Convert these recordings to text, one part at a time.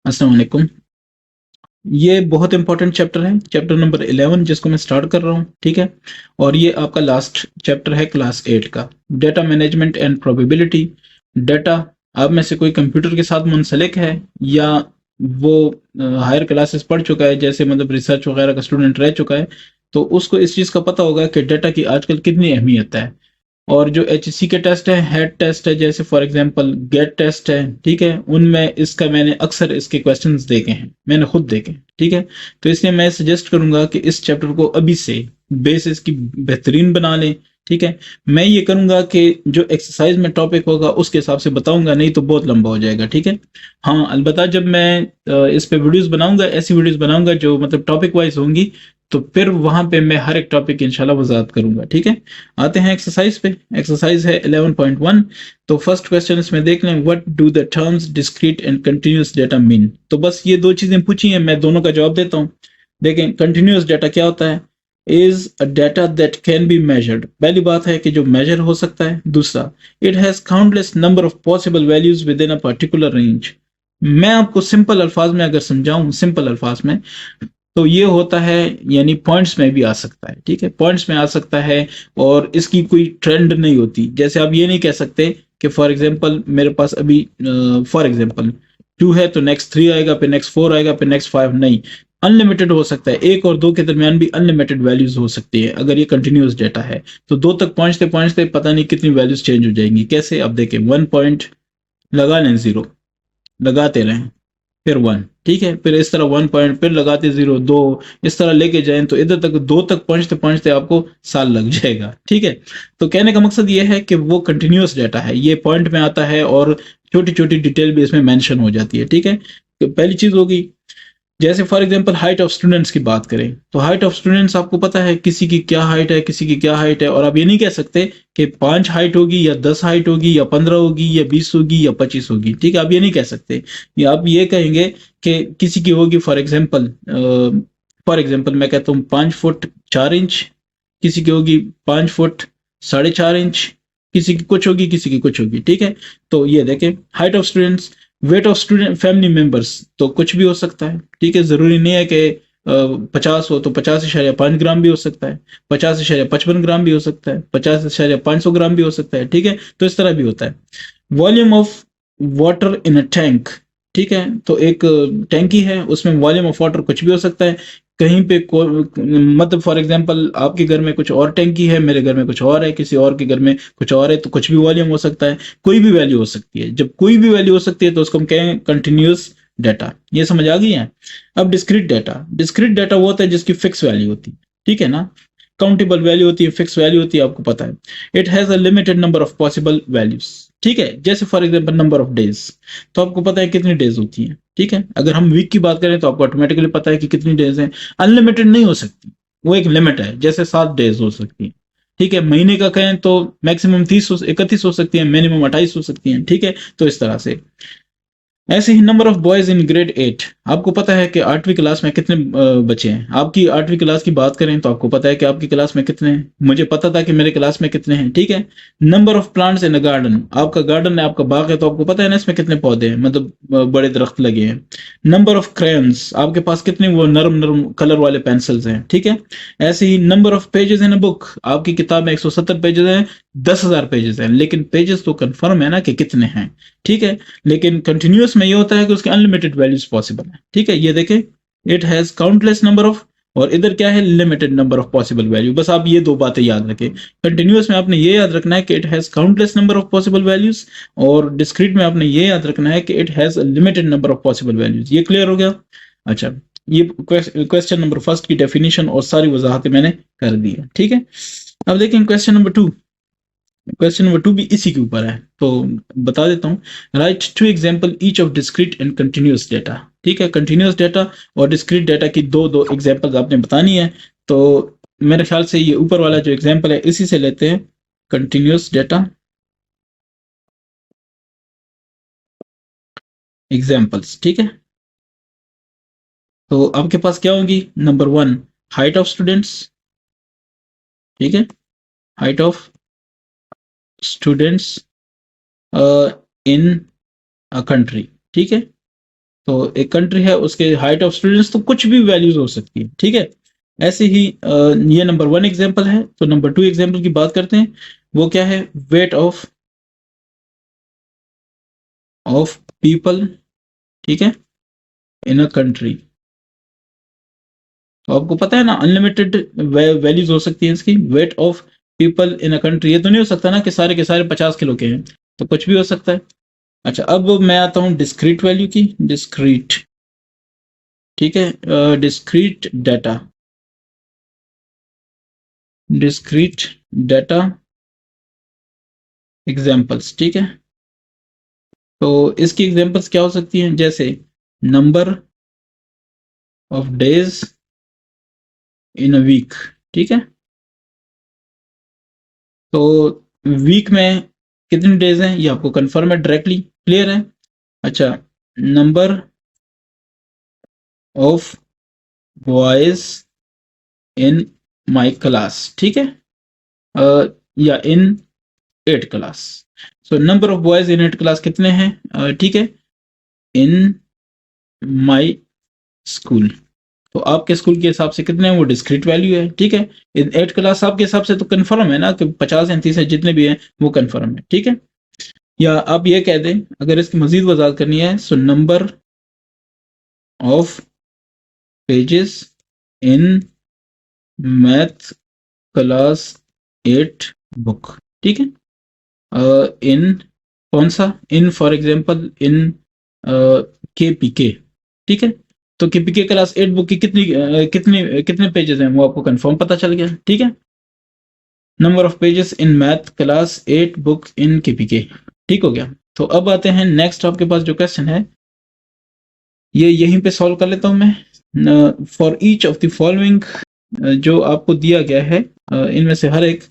अस्सलाम वालेकुम। ये बहुत इंपॉर्टेंट चैप्टर है, चैप्टर नंबर 11 जिसको मैं स्टार्ट कर रहा हूँ, ठीक है। और ये आपका लास्ट चैप्टर है क्लास 8 का, data management and probability. Data आप में से कोई कंप्यूटर के साथ मुंसलिक है या वो हायर क्लासेस पढ़ चुका है, जैसे मतलब रिसर्च वगैरह का स्टूडेंट रह चुका है, तो उसको इस चीज़ का पता होगा कि डेटा की आजकल कितनी अहमियत है। और जो एचएससी के टेस्ट है, हेड टेस्ट है, जैसे फॉर एग्जांपल गेट टेस्ट है, ठीक है, उनमें इसका मैंने अक्सर इसके क्वेश्चंस देखे हैं, मैंने खुद देखे हैं, ठीक है। तो इसलिए मैं सजेस्ट करूंगा कि इस चैप्टर को अभी से बेस इसकी बेहतरीन बना लें, ठीक है। मैं ये करूंगा कि जो एक्सरसाइज में टॉपिक होगा उसके हिसाब से बताऊंगा, नहीं तो बहुत लंबा हो जाएगा, ठीक है। हाँ, अलबत्ता जब मैं इस पे वीडियोस बनाऊंगा, ऐसी वीडियोस बनाऊंगा जो मतलब टॉपिक वाइज होंगी, तो फिर वहां पे मैं हर एक टॉपिक की इंशाल्लाह वजाहत करूंगा, ठीक है। आते हैं एक्सरसाइज पे। एक्सरसाइज है 11.1। तो फर्स्ट क्वेश्चन इसमें देख लें, what do the terms discrete and continuous data mean. तो बस ये दो चीजें पूछी हैं, मैं दोनों का जवाब देता हूँ। देखें, कंटिन्यूअस डेटा क्या होता है? Is a data that can be measured. पहली बात है कि जो मेजर हो सकता है। दूसरा, it has countless number of possible values with in a particular range. मैं आपको सिंपल अल्फाज में अगर समझाऊं, सिंपल अल्फाज में, तो ये होता है, यानी पॉइंट्स में भी आ सकता है, ठीक है, पॉइंट्स में आ सकता है। और इसकी कोई ट्रेंड नहीं होती। जैसे आप ये नहीं कह सकते कि फॉर एग्जांपल मेरे पास अभी फॉर एग्जांपल 2 है तो नेक्स्ट 3 आएगा, फिर नेक्स्ट 4 आएगा, फिर नेक्स्ट 5 नहीं। अनलिमिटेड हो सकता है, 1 और 2 के दरमियान भी अनलिमिटेड वैल्यूज हो सकती है अगर ये कंटिन्यूअस डेटा है। तो 2 तक पहुंचते पहुंचते पता नहीं कितनी वैल्यूज चेंज हो जाएंगी। कैसे? अब देखें, 1 पॉइंट लगा लें, 0 लगाते रहें, फिर 1, ठीक है, फिर इस तरह 1 पॉइंट, फिर लगाते 0, 2, इस तरह लेके जाएं तो इधर तक 2 तक पहुंचते पहुंचते आपको साल लग जाएगा, ठीक है। तो कहने का मकसद ये है कि वो कंटिन्यूअस डाटा है, ये पॉइंट में आता है और छोटी छोटी डिटेल भी इसमें मेंशन हो जाती है, ठीक है। तो पहली चीज होगी, जैसे for example height of students की बात करें, तो हाइट ऑफ स्टूडेंट्स आपको पता है किसी की क्या हाइट है, किसी की क्या हाइट है। और आप ये नहीं कह सकते कि 5 हाइट होगी या 10 हाइट होगी या 15 होगी या 20 होगी या 25 होगी, ठीक है, आप ये नहीं कह सकते। या आप ये कहेंगे कि किसी की होगी फॉर एग्जांपल मैं कहता हूँ 5 फुट 4 इंच, किसी की होगी 5 फुट 4.5 इंच, किसी की कुछ होगी, किसी की कुछ होगी, ठीक है। तो ये देखें, height of students. Weight of student family members, तो कुछ भी हो सकता है, ठीक है, जरूरी नहीं है कि 50 हो तो 50.5 ग्राम भी हो सकता है, 50.55 ग्राम भी हो सकता है, 50.5 ग्राम भी हो सकता है, ठीक है। तो इस तरह भी होता है। Volume of water in a tank, ठीक है, तो एक टैंकी है, उसमें वॉल्यूम ऑफ वाटर कुछ भी हो सकता है। कहीं पे मतलब फॉर एग्जांपल आपके घर में कुछ और टैंकी है, मेरे घर में कुछ और है, किसी और के घर में कुछ और है, तो कुछ भी वॉल्यूम हो सकता है। कोई भी वैल्यू हो सकती है। जब कोई भी वैल्यू हो सकती है तो उसको हम कहें कंटिन्यूअस डाटा। ये समझ आ गई है? अब डिस्क्रीट डाटा। डिस्क्रीट डाटा वो होता है जिसकी फिक्स वैल्यू होती है, ठीक है ना। काउंटेबल वैल्यू होती है, फिक्स वैल्यू होती है, आपको पता है। It has a limited number of possible values, ठीक है। जैसे for example number of days, तो आपको पता है कितनी डेज होती है, ठीक है। अगर हम वीक की बात करें तो आपको ऑटोमेटिकली पता है कि कितनी डेज है। अनलिमिटेड नहीं हो सकती, वो एक लिमिट है, जैसे 7 डेज हो सकती है, ठीक है। महीने का कहें तो मैक्सिमम 31 हो सकती है, मिनिमम 28 हो सकती है, ठीक है। तो इस तरह से। ऐसे ही number of boys in grade 8, आपको पता है कि 8वीं क्लास में कितने बच्चे हैं। आपकी 8वीं क्लास की बात करें तो आपको पता है कि आपकी क्लास में कितने हैं, मुझे पता था कि मेरे क्लास में कितने हैं, ठीक है। Number of plants in a garden, आपका गार्डन है, आपका बाग है, तो आपको पता है ना इसमें कितने पौधे हैं, मतलब बड़े दरख्त लगे हैं। नंबर ऑफ क्रेयंस, आपके पास कितने वो नरम नरम कलर वाले पेंसिल्स हैं, ठीक है। ऐसे ही number of pages in a book, आपकी किताब में 170 पेजेस हैं, 10,000 पेजेस हैं, लेकिन पेजेस तो कंफर्म है ना कि कितने हैं, ठीक है। लेकिन कंटिन्यूअस में ये होता है कि उसके अनलिमिटेड वैल्यूज पॉसिबल है, ठीक है। ये देखें, it has countless number of, और इधर क्या है, limited number of possible value. बस आप ये दो बातें याद रखें। कंटिन्यूअस में आपने ये याद रखना है कि it has countless number of possible values, और डिस्क्रीट में आपने ये याद रखना है कि it has limited number of possible values. ये क्लियर हो गया? अच्छा, ये क्वेश्चन नंबर फर्स्ट की डेफिनेशन और सारी वजाहतें मैंने कर दी है, ठीक है। अब देखें क्वेश्चन नंबर 2। क्वेश्चन नंबर 2 भी इसी के ऊपर है, तो बता देता हूँ। Right 2 example each of discrete and continuous data, ठीक है। कंटिन्यूअस डेटा और डिस्क्रीट डेटा की दो दो एग्जाम्पल्स आपने बतानी है। तो मेरे ख्याल से ये ऊपर वाला जो एग्जाम्पल है इसी से लेते हैं, कंटिन्यूअस डेटा एग्जाम्पल्स, ठीक है। तो आपके पास क्या होगी? नंबर 1, हाइट ऑफ स्टूडेंट्स, ठीक है, height of students in a country, ठीक है। तो एक कंट्री है उसके हाइट ऑफ स्टूडेंट्स तो कुछ भी वैल्यूज हो सकती है, ठीक है। ऐसे ही ये नंबर 1 एग्जांपल है। तो नंबर 2 एग्जांपल की बात करते हैं। वो क्या है? वेट ऑफ पीपल, ठीक है, इन अ कंट्री। तो आपको पता है ना, अनलिमिटेड वैल्यूज हो सकती है इसकी। Weight of people in a country, ये तो नहीं हो सकता ना कि सारे के सारे 50 किलो के हैं, तो कुछ भी हो सकता है। अच्छा, अब मैं आता हूँ डिस्क्रीट वैल्यू की। डिस्क्रीट, ठीक है, discrete data, discrete data examples, ठीक है। तो इसकी एग्जांपल्स क्या हो सकती हैं? जैसे number of days in a week, ठीक है। तो वीक में कितने डेज हैं ये आपको कंफर्म है, डायरेक्टली क्लियर है। अच्छा, number of boys in my class, ठीक है, या इन 8 class. So number of boys in 8 class कितने हैं? ठीक है, इन माय स्कूल। तो आपके स्कूल के हिसाब से कितने हैं, वो डिस्क्रीट वैल्यू है, ठीक है। इन 8 क्लास आपके हिसाब से तो कंफर्म है ना कि 50 या 30 है, जितने भी हैं वो कंफर्म है, ठीक है। या आप ये कह दें, अगर इसकी मजीद वजाहत करनी है, so number of pages in math class 8 book, ठीक है। इन कौन सा? In for example in KPK, ठीक है। तो केपीके क्लास 8 बुक की कितने पेजेस हैं वो आपको कंफर्म पता चल गया, ठीक है। Number of pages in math class 8 book in KPK, ठीक हो गया। तो अब आते हैं नेक्स्ट, आपके पास जो क्वेश्चन है ये यहीं पे सॉल्व कर लेता हूं मैं। For each of the following, जो आपको दिया गया है इनमें से हर एक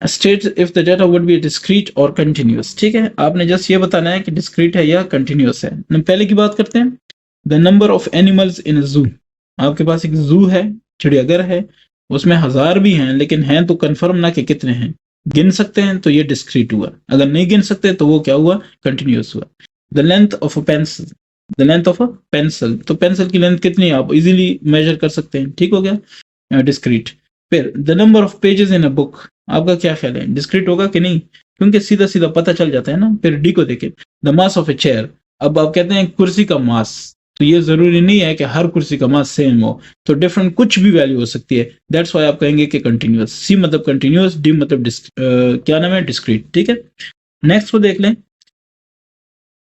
state if the data would be discrete और कंटिन्यूअस, ठीक है। आपने जस्ट ये बताना है कि डिस्क्रीट है या कंटिन्यूअस है। पहले की बात करते हैं। The number of animals in जू, आपके पास एक जू है, चिड़ियाघर है, उसमें 1000 भी हैं, लेकिन हैं तो कंफर्म ना कि कितने हैं। गिन सकते हैं तो ये डिस्क्रीट हुआ, अगर नहीं गिन सकते तो वो क्या हुआ? कंटिन्यूअस हुआ। The length of a pencil, the length of a pencil, तो पेंसिल की लेंथ कितनी है आप इजीली मेजर कर सकते हैं, ठीक हो गया, डिस्क्रीट। फिर the number of pages in a book, आपका क्या ख्याल है, डिस्क्रीट होगा कि नहीं? क्योंकि सीधा सीधा पता चल जाता है ना। फिर डी को देखें, the mass of a chair, अब आप कहते हैं कुर्सी का मास, तो ये जरूरी नहीं है कि हर कुर्सी का मास सेम हो, तो डिफरेंट कुछ भी वैल्यू हो सकती है। दैट्स व्हाई आप कहेंगे कि कंटिन्यूअस। सी मतलब कंटिन्यूअस, डी मतलब क्या नाम है, डिस्क्रीट, ठीक है। नेक्स्ट को देख लें।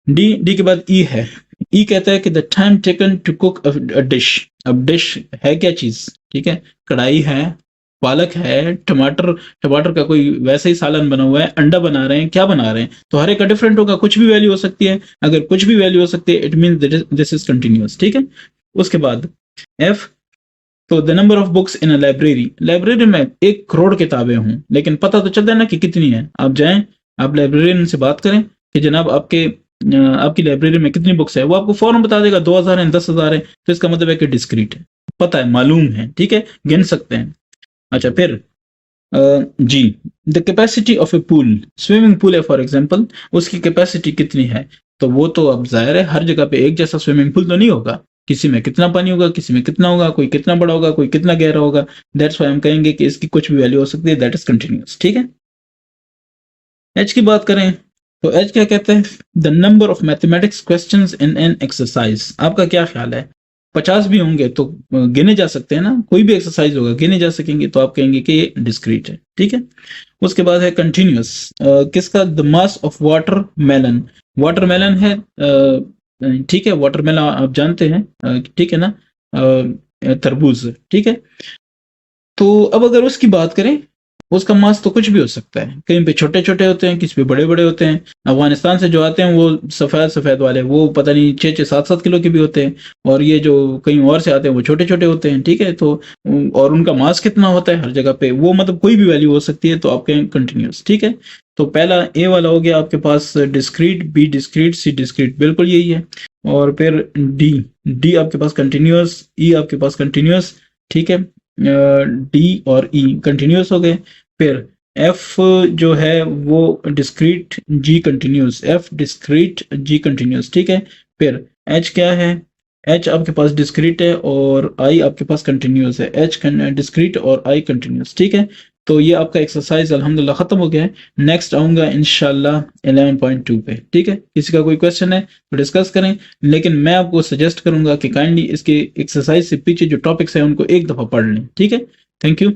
डी के बाद ई है। ई कहता है कि the time taken to cook a dish. अब डिश है क्या चीज, ठीक है। कढ़ाई है, पालक है, टमाटर, टमाटर का कोई वैसे ही सालन बना हुआ है, अंडा बना रहे हैं, क्या बना रहे हैं, तो हर एक का डिफरेंट होगा, कुछ भी वैल्यू हो सकती है। अगर कुछ भी वैल्यू हो सकती है it mean this is continuous, ठीक है। उसके बाद एफ, तो the number of books in a library, library में 1 करोड़ किताबें हों, लेकिन पता तो चलता है ना कि कितनी है। आप जाएं, आप लाइब्रेरियन से बात करें कि जनाब आपकी लाइब्रेरी में कितनी बुक्स है, वो आपको फौरन बता देगा 2000 है, 10,000 है, तो इसका मतलब है कि डिस्क्रीट है, पता है, मालूम है, ठीक है, गिन सकते हैं। अच्छा, फिर जी, the capacity of a pool, swimming pool है फॉर एग्जांपल, उसकी कैपेसिटी कितनी है, तो वो तो अब जाहिर है हर जगह पे एक जैसा स्विमिंग पूल तो नहीं होगा, किसी में कितना पानी होगा, किसी में कितना होगा, कोई कितना बड़ा होगा, कोई कितना गहरा होगा। दैट्स व्हाई हम कहेंगे कि इसकी कुछ भी वैल्यू हो सकती है, दैट इज कंटिन्यूअस, ठीक है। एच की बात करें तो एच क्या कहते हैं, the number of mathematics questions in an exercise, आपका क्या ख्याल है? 50 भी होंगे तो गिने जा सकते हैं ना, कोई भी एक्सरसाइज होगा गिने जा सकेंगे, तो आप कहेंगे कि ये डिस्क्रीट है, ठीक है। उसके बाद है कंटिन्यूअस, किसका? The mass of watermelon, watermelon है, ठीक है, वाटर मेलन आप जानते हैं, ठीक है ना, तरबूज, ठीक है। तो अब अगर उसकी बात करें, उसका मास तो कुछ भी हो सकता है, कहीं पे छोटे छोटे होते हैं, किसी पे बड़े बड़े होते हैं। अफगानिस्तान से जो आते हैं वो सफेद सफेद वाले, वो पता नहीं 6-6 7-7 किलो के भी होते हैं, और ये जो कहीं और से आते हैं वो छोटे छोटे होते हैं, ठीक है। तो और उनका मास कितना होता है हर जगह पे, वो मतलब कोई भी वैल्यू हो सकती है, तो आप कहें कंटिन्यूस, ठीक है। तो पहला ए वाला हो गया आपके पास डिस्क्रीट, बी डिस्क्रीट, सी डिस्क्रीट, बिल्कुल यही है। और फिर डी, डी आपके पास कंटिन्यूस, ई आपके पास कंटिन्यूस, ठीक है, डी और ई कंटिन्यूस हो गए। फिर एफ जो है वो डिस्क्रीट, जी कंटिन्यूस, एफ डिस्क्रीट, जी कंटिन्यूस, ठीक है। फिर एच क्या है, एच आपके पास डिस्क्रीट है और आई आपके पास कंटिन्यूस है, एच डिस्क्रीट और आई कंटिन्यूस, ठीक है। तो ये आपका एक्सरसाइज अल्हम्दुलिल्लाह खत्म हो गया है। नेक्स्ट आऊंगा इंशाल्लाह 11.2 पे, ठीक है। किसी का कोई क्वेश्चन है तो डिस्कस करें, लेकिन मैं आपको सजेस्ट करूंगा कि काइंडली इसके एक्सरसाइज से पीछे जो टॉपिक्स है उनको एक दफा पढ़ लें, ठीक है। Thank you.